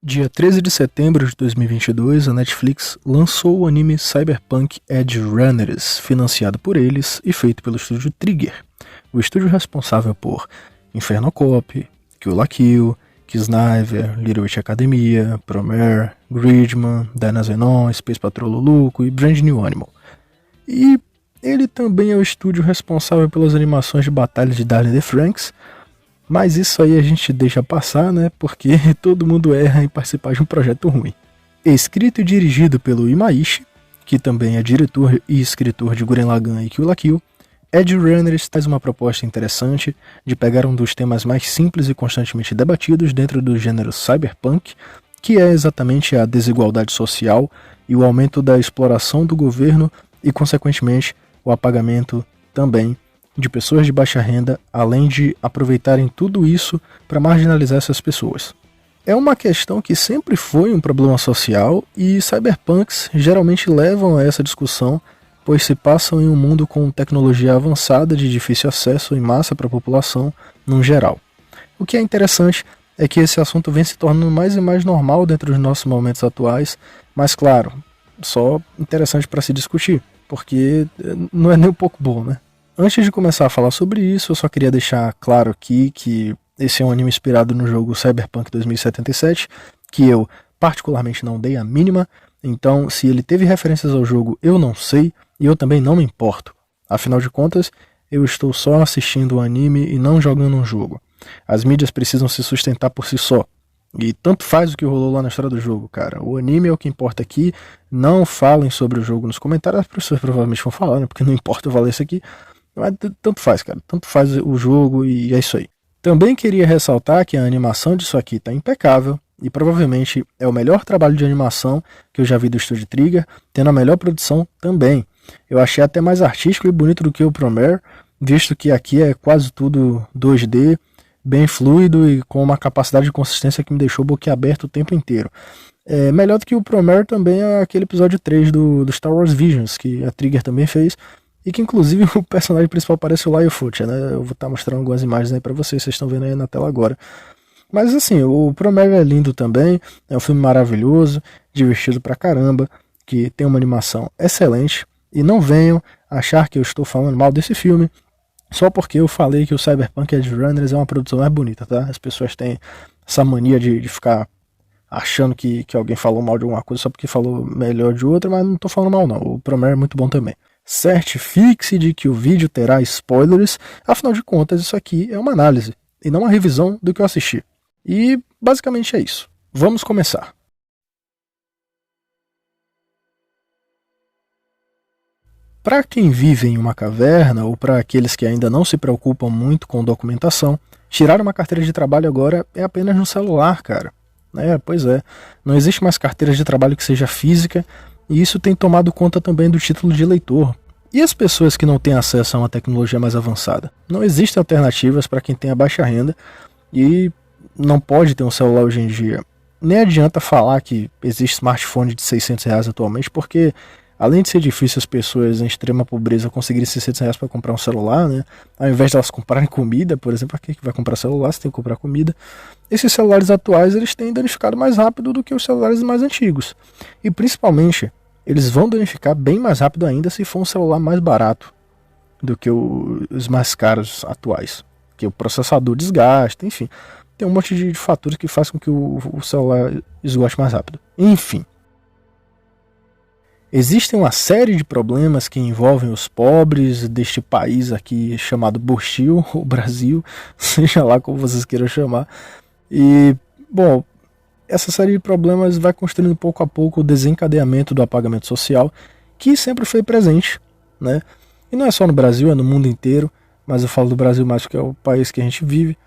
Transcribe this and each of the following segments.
Dia 13 de setembro de 2022, a Netflix lançou o anime Cyberpunk Edge Runners, financiado por eles e feito pelo estúdio Trigger, o estúdio responsável por Inferno Cop, Kill la Kill, Kisniver, Little Witch Academia, Promare, Gridman, Dyna Zenon, Space Patrol Luluco e Brand New Animal. E ele também é o estúdio responsável pelas animações de batalha de Darren the Franxx, mas isso aí a gente deixa passar, né? Porque todo mundo erra em participar de um projeto ruim. Escrito e dirigido pelo Imaishi, que também é diretor e escritor de Gurren Lagann e Kill la Kill, Edge Runners traz uma proposta interessante de pegar um dos temas mais simples e constantemente debatidos dentro do gênero cyberpunk, que é exatamente a desigualdade social e o aumento da exploração do governo e, consequentemente, o apagamento também de pessoas de baixa renda, além de aproveitarem tudo isso para marginalizar essas pessoas. É uma questão que sempre foi um problema social e cyberpunks geralmente levam a essa discussão, pois se passam em um mundo com tecnologia avançada de difícil acesso em massa para a população no geral. O que é interessante é que esse assunto vem se tornando mais e mais normal dentro dos nossos momentos atuais, mas claro, só interessante para se discutir, porque não é nem um pouco bom, né? Antes de começar a falar sobre isso, eu só queria deixar claro aqui que esse é um anime inspirado no jogo Cyberpunk 2077, que eu particularmente não dei a mínima, então se ele teve referências ao jogo eu não sei, e eu também não me importo. Afinal de contas, eu estou só assistindo o anime e não jogando um jogo. As mídias precisam se sustentar por si só. E tanto faz o que rolou lá na história do jogo, cara. O anime é o que importa aqui. Não falem sobre o jogo nos comentários. As pessoas provavelmente vão falar, né? Porque não importa eu valer isso aqui. Mas tanto faz, cara. Tanto faz o jogo e é isso aí. Também queria ressaltar que a animação disso aqui tá impecável. E provavelmente é o melhor trabalho de animação que eu já vi do Estúdio Trigger, tendo a melhor produção também. Eu achei até mais artístico e bonito do que o Promare, visto que aqui é quase tudo 2D, bem fluido e com uma capacidade de consistência que me deixou boquiaberto o tempo inteiro. Melhor do que o Promare também é aquele episódio 3 do Star Wars Visions, que a Trigger também fez, e que inclusive o personagem principal parece o Liofoot, né? Eu vou estar mostrando algumas imagens aí pra vocês estão vendo aí na tela agora. Mas assim, o Promare é lindo também, é um filme maravilhoso, divertido pra caramba, que tem uma animação excelente, e não venham achar que eu estou falando mal desse filme, só porque eu falei que o Cyberpunk Edge Runners é uma produção mais bonita, tá? As pessoas têm essa mania de ficar achando que alguém falou mal de alguma coisa só porque falou melhor de outra, mas não tô falando mal não, o Promare é muito bom também. Certifique-se de que o vídeo terá spoilers, afinal de contas isso aqui é uma análise, e não uma revisão do que eu assisti. E basicamente é isso. Vamos começar. Para quem vive em uma caverna, ou para aqueles que ainda não se preocupam muito com documentação, tirar uma carteira de trabalho agora é apenas no celular, cara. Pois é. Não existe mais carteira de trabalho que seja física, e isso tem tomado conta também do título de eleitor. E as pessoas que não têm acesso a uma tecnologia mais avançada? Não existem alternativas para quem tem a baixa renda e não pode ter um celular hoje em dia. Nem adianta falar que existe smartphone de R$600 atualmente, porque além de ser difícil as pessoas em extrema pobreza conseguirem R$600 para comprar um celular, né? Ao invés de elas comprarem comida, por exemplo, para que vai comprar celular, você tem que comprar comida. Esses celulares atuais eles têm danificado mais rápido do que os celulares mais antigos. E principalmente, eles vão danificar bem mais rápido ainda se for um celular mais barato do que os mais caros atuais. Porque o processador desgasta, enfim. Tem um monte de fatores que faz com que o celular esgote mais rápido. Enfim. Existem uma série de problemas que envolvem os pobres deste país aqui chamado Burchil, ou Brasil, seja lá como vocês queiram chamar. E, bom, essa série de problemas vai construindo pouco a pouco o desencadeamento do apagamento social, que sempre foi presente, né? E não é só no Brasil, é no mundo inteiro, mas eu falo do Brasil mais porque é o país que a gente vive.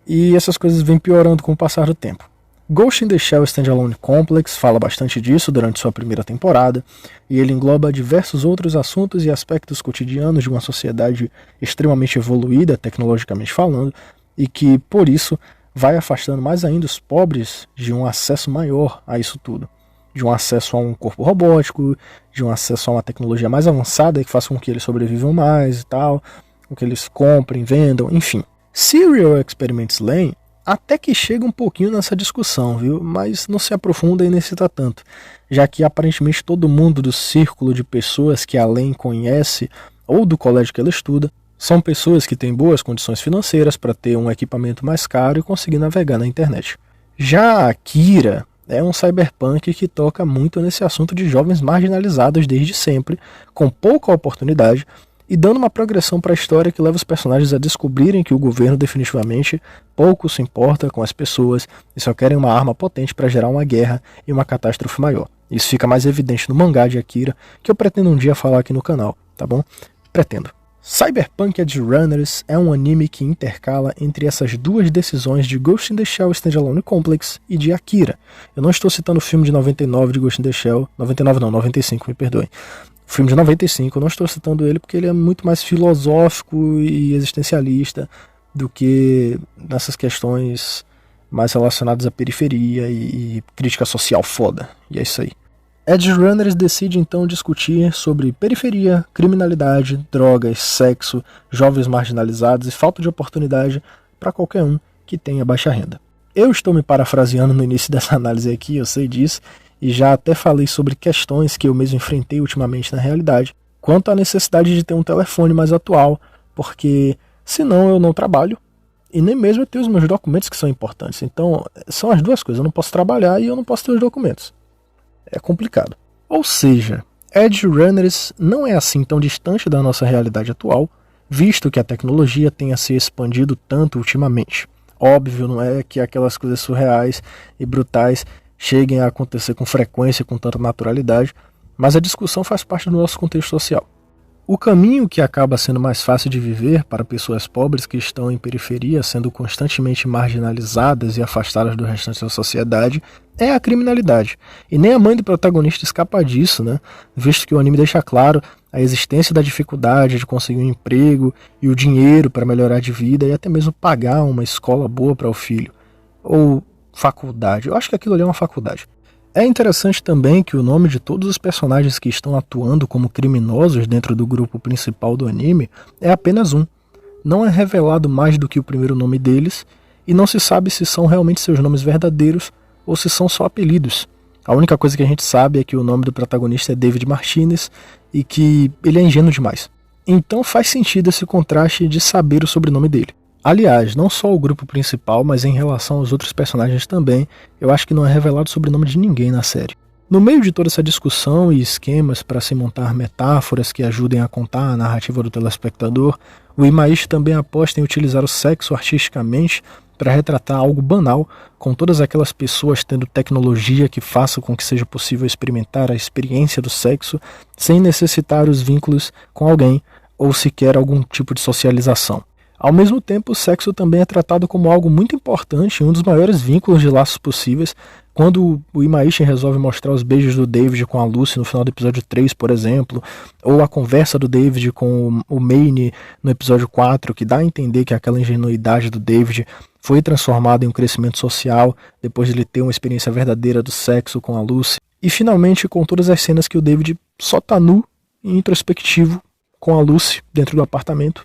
E essas coisas vêm piorando com o passar do tempo. Ghost in the Shell Standalone Complex fala bastante disso durante sua primeira temporada, e ele engloba diversos outros assuntos e aspectos cotidianos de uma sociedade extremamente evoluída, tecnologicamente falando, e que, por isso, vai afastando mais ainda os pobres de um acesso maior a isso tudo. De um acesso a um corpo robótico, de um acesso a uma tecnologia mais avançada que faça com que eles sobrevivam mais e tal, com que eles comprem, vendam, enfim. Serial Experiments Lain até que chega um pouquinho nessa discussão, viu? Mas não se aprofunda e nem cita tanto, já que aparentemente todo mundo do círculo de pessoas que a Len conhece ou do colégio que ela estuda são pessoas que têm boas condições financeiras para ter um equipamento mais caro e conseguir navegar na internet. Já a Kira é um cyberpunk que toca muito nesse assunto de jovens marginalizados desde sempre, com pouca oportunidade, e dando uma progressão para a história que leva os personagens a descobrirem que o governo definitivamente pouco se importa com as pessoas e só querem uma arma potente para gerar uma guerra e uma catástrofe maior. Isso fica mais evidente no mangá de Akira, que eu pretendo um dia falar aqui no canal, tá bom? Pretendo. Cyberpunk Edge Runners é um anime que intercala entre essas duas decisões de Ghost in the Shell Standalone Complex e de Akira. Eu não estou citando o filme de 99 de Ghost in the Shell, 99 não, 95, me perdoem. O filme de 95, eu não estou citando ele porque ele é muito mais filosófico e existencialista do que nessas questões mais relacionadas à periferia e crítica social foda. E é isso aí. Edge Runners decide então discutir sobre periferia, criminalidade, drogas, sexo, jovens marginalizados e falta de oportunidade para qualquer um que tenha baixa renda. Eu estou me parafraseando no início dessa análise aqui, eu sei disso, e já até falei sobre questões que eu mesmo enfrentei ultimamente na realidade, quanto à necessidade de ter um telefone mais atual, porque senão eu não trabalho e nem mesmo eu tenho os meus documentos que são importantes. Então são as duas coisas, eu não posso trabalhar e eu não posso ter os documentos. É complicado. Ou seja, Edge Runners não é assim tão distante da nossa realidade atual, visto que a tecnologia tenha se expandido tanto ultimamente. Óbvio, não é que aquelas coisas surreais e brutais cheguem a acontecer com frequência, com tanta naturalidade, mas a discussão faz parte do nosso contexto social. O caminho que acaba sendo mais fácil de viver para pessoas pobres que estão em periferia, sendo constantemente marginalizadas e afastadas do restante da sociedade, é a criminalidade. E nem a mãe do protagonista escapa disso, né? Visto que o anime deixa claro a existência da dificuldade de conseguir um emprego e o dinheiro para melhorar de vida e até mesmo pagar uma escola boa para o filho. Ou faculdade. Eu acho que aquilo ali é uma faculdade. É interessante também que o nome de todos os personagens que estão atuando como criminosos dentro do grupo principal do anime é apenas um. Não é revelado mais do que o primeiro nome deles, e não se sabe se são realmente seus nomes verdadeiros ou se são só apelidos. A única coisa que a gente sabe é que o nome do protagonista é David Martinez e que ele é ingênuo demais. Então faz sentido esse contraste de saber o sobrenome dele. Aliás, não só o grupo principal, mas em relação aos outros personagens também, eu acho que não é revelado o sobrenome de ninguém na série. No meio de toda essa discussão e esquemas para se montar metáforas que ajudem a contar a narrativa do telespectador, o Imaishi também aposta em utilizar o sexo artisticamente para retratar algo banal, com todas aquelas pessoas tendo tecnologia que faça com que seja possível experimentar a experiência do sexo sem necessitar os vínculos com alguém ou sequer algum tipo de socialização. Ao mesmo tempo, o sexo também é tratado como algo muito importante e um dos maiores vínculos de laços possíveis, quando o Imaishi resolve mostrar os beijos do David com a Lucy no final do episódio 3, por exemplo, ou a conversa do David com o Maine no episódio 4, que dá a entender que aquela ingenuidade do David foi transformada em um crescimento social depois de ele ter uma experiência verdadeira do sexo com a Lucy. E finalmente com todas as cenas que o David só tá nu e introspectivo com a Lucy dentro do apartamento,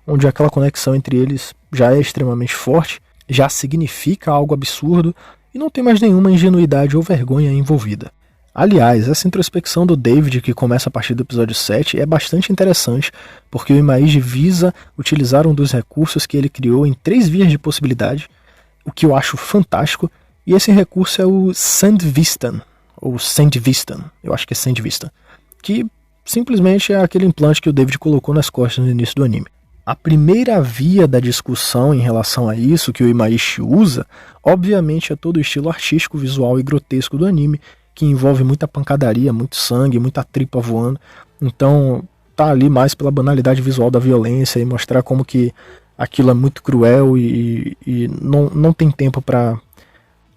onde aquela conexão entre eles já é extremamente forte, já significa algo absurdo e não tem mais nenhuma ingenuidade ou vergonha envolvida. Aliás, essa introspecção do David, que começa a partir do episódio 7, é bastante interessante, porque o Imaishi visa utilizar um dos recursos que ele criou em 3 vias de possibilidade, o que eu acho fantástico, e esse recurso é o Sandvistan, ou Sandvistan, eu acho que é Sandvistan, que simplesmente é aquele implante que o David colocou nas costas no início do anime. A primeira via da discussão em relação a isso que o Imaishi usa, obviamente é todo o estilo artístico, visual e grotesco do anime, que envolve muita pancadaria, muito sangue, muita tripa voando. Então tá ali mais pela banalidade visual da violência e mostrar como que aquilo é muito cruel e não tem tempo para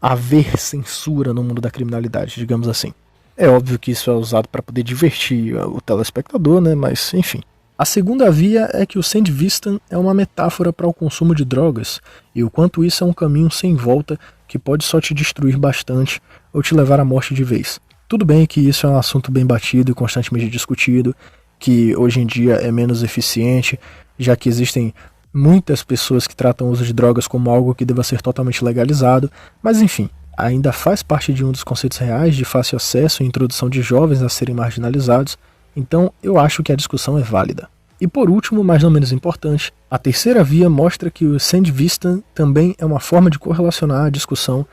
haver censura no mundo da criminalidade, digamos assim. É óbvio que isso é usado para poder divertir o telespectador, né? Mas enfim. A segunda via é que o Sandvistan é uma metáfora para o consumo de drogas e o quanto isso é um caminho sem volta que pode só te destruir bastante ou te levar à morte de vez. Tudo bem que isso é um assunto bem batido e constantemente discutido, que hoje em dia é menos eficiente, já que existem muitas pessoas que tratam o uso de drogas como algo que deva ser totalmente legalizado, mas enfim, ainda faz parte de um dos conceitos reais de fácil acesso e introdução de jovens a serem marginalizados, então eu acho que a discussão é válida. E por último, mas não menos importante, a terceira via mostra que o Sandvistam também é uma forma de correlacionar a discussão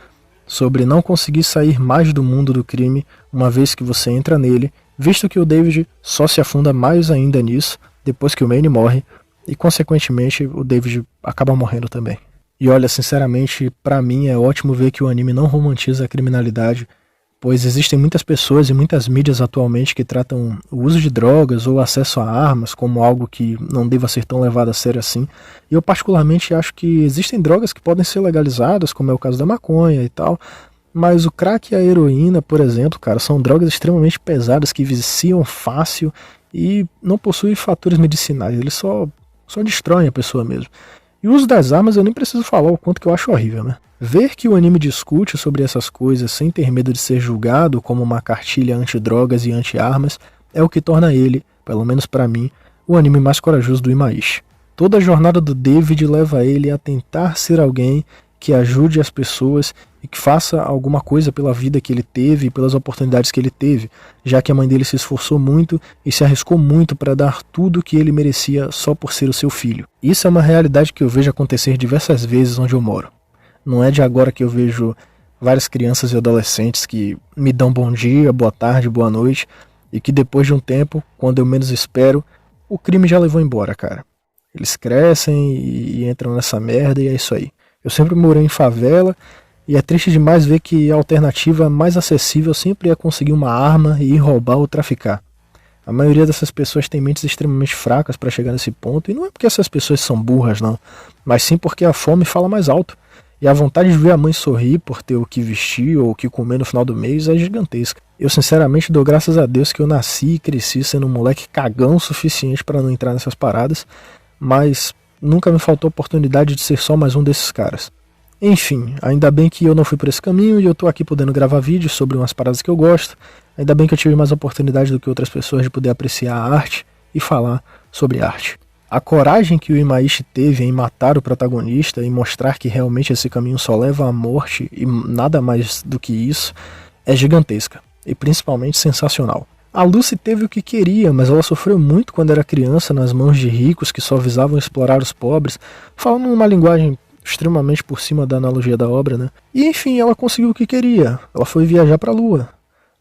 sobre não conseguir sair mais do mundo do crime uma vez que você entra nele, visto que o David só se afunda mais ainda nisso depois que o Manny morre, e consequentemente o David acaba morrendo também. E olha, sinceramente, pra mim é ótimo ver que o anime não romantiza a criminalidade, pois existem muitas pessoas e muitas mídias atualmente que tratam o uso de drogas ou acesso a armas como algo que não deva ser tão levado a sério assim. E eu particularmente acho que existem drogas que podem ser legalizadas, como é o caso da maconha e tal, mas o crack e a heroína, por exemplo, cara, são drogas extremamente pesadas que viciam fácil e não possuem fatores medicinais, eles só destroem a pessoa mesmo. E o uso das armas eu nem preciso falar o quanto que eu acho horrível, né? Ver que o anime discute sobre essas coisas sem ter medo de ser julgado como uma cartilha anti-drogas e anti-armas é o que torna ele, pelo menos pra mim, o anime mais corajoso do Imaishi. Toda a jornada do David leva ele a tentar ser alguém que ajude as pessoas e que faça alguma coisa pela vida que ele teve e pelas oportunidades que ele teve, já que a mãe dele se esforçou muito e se arriscou muito para dar tudo o que ele merecia só por ser o seu filho. Isso é uma realidade que eu vejo acontecer diversas vezes onde eu moro. Não é de agora que eu vejo várias crianças e adolescentes que me dão bom dia, boa tarde, boa noite, e que depois de um tempo, quando eu menos espero, o crime já levou embora, cara. Eles crescem e entram nessa merda e é isso aí. Eu sempre morei em favela e é triste demais ver que a alternativa mais acessível sempre é conseguir uma arma e ir roubar ou traficar. A maioria dessas pessoas tem mentes extremamente fracas para chegar nesse ponto, e não é porque essas pessoas são burras não, mas sim porque a fome fala mais alto. E a vontade de ver a mãe sorrir por ter o que vestir ou o que comer no final do mês é gigantesca. Eu sinceramente dou graças a Deus que eu nasci e cresci sendo um moleque cagão o suficiente para não entrar nessas paradas, mas nunca me faltou oportunidade de ser só mais um desses caras. Enfim, ainda bem que eu não fui por esse caminho e eu tô aqui podendo gravar vídeos sobre umas paradas que eu gosto, ainda bem que eu tive mais oportunidade do que outras pessoas de poder apreciar a arte e falar sobre arte. A coragem que o Imaishi teve em matar o protagonista e mostrar que realmente esse caminho só leva à morte e nada mais do que isso é gigantesca e principalmente sensacional. A Lucy teve o que queria, mas ela sofreu muito quando era criança nas mãos de ricos que só visavam explorar os pobres, falando numa linguagem extremamente por cima da analogia da obra, né? E enfim, ela conseguiu o que queria, ela foi viajar para a Lua,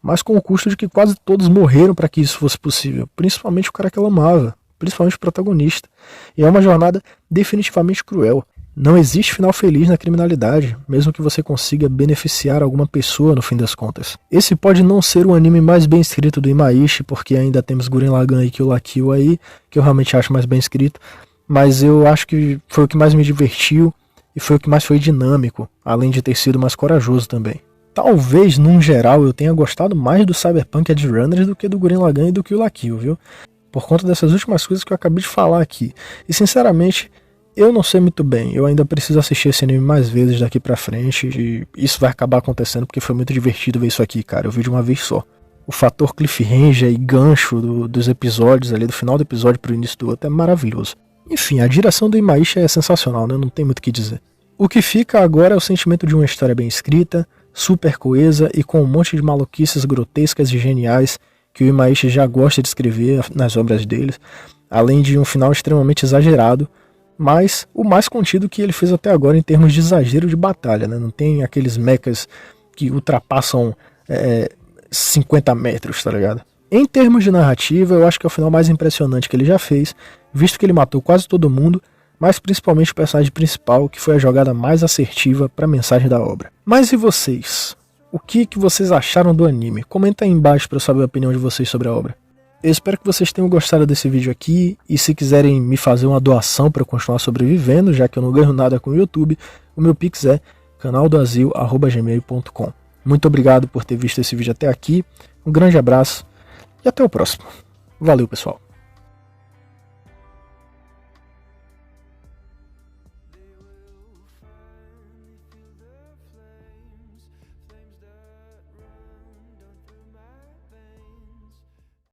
mas com o custo de que quase todos morreram para que isso fosse possível, principalmente o cara que ela amava. Principalmente o protagonista. E é uma jornada definitivamente cruel. Não existe final feliz na criminalidade, mesmo que você consiga beneficiar alguma pessoa no fim das contas. Esse pode não ser o anime mais bem escrito do Imaishi, porque ainda temos Gurren Lagann e Kill la Kill aí, que eu realmente acho mais bem escrito, mas eu acho que foi o que mais me divertiu e foi o que mais foi dinâmico, além de ter sido mais corajoso também. Talvez, num geral, eu tenha gostado mais do Cyberpunk Edge Runners do que do Gurren Lagann e do Kill la Kill, viu? Por conta dessas últimas coisas que eu acabei de falar aqui. E sinceramente, eu não sei muito bem. Eu ainda preciso assistir esse anime mais vezes daqui pra frente. E isso vai acabar acontecendo porque foi muito divertido ver isso aqui, cara. Eu vi de uma vez só. O fator cliffhanger e gancho dos episódios ali, do final do episódio pro início do outro, é maravilhoso. Enfim, a direção do Imaishi é sensacional, né? Não tem muito o que dizer. O que fica agora é o sentimento de uma história bem escrita, super coesa e com um monte de maluquices grotescas e geniais que o Imaishi já gosta de escrever nas obras dele, além de um final extremamente exagerado, mas o mais contido que ele fez até agora em termos de exagero de batalha, né? Não tem aqueles mechas que ultrapassam 50 metros, tá ligado? Em termos de narrativa, eu acho que é o final mais impressionante que ele já fez, visto que ele matou quase todo mundo, mas principalmente o personagem principal, que foi a jogada mais assertiva para a mensagem da obra. Mas e vocês? O que vocês acharam do anime? Comenta aí embaixo para eu saber a opinião de vocês sobre a obra. Eu espero que vocês tenham gostado desse vídeo aqui, e se quiserem me fazer uma doação para eu continuar sobrevivendo, já que eu não ganho nada com o YouTube, o meu pix é canaldoazil@gmail.com. Muito obrigado por ter visto esse vídeo até aqui, um grande abraço e até o próximo. Valeu, pessoal!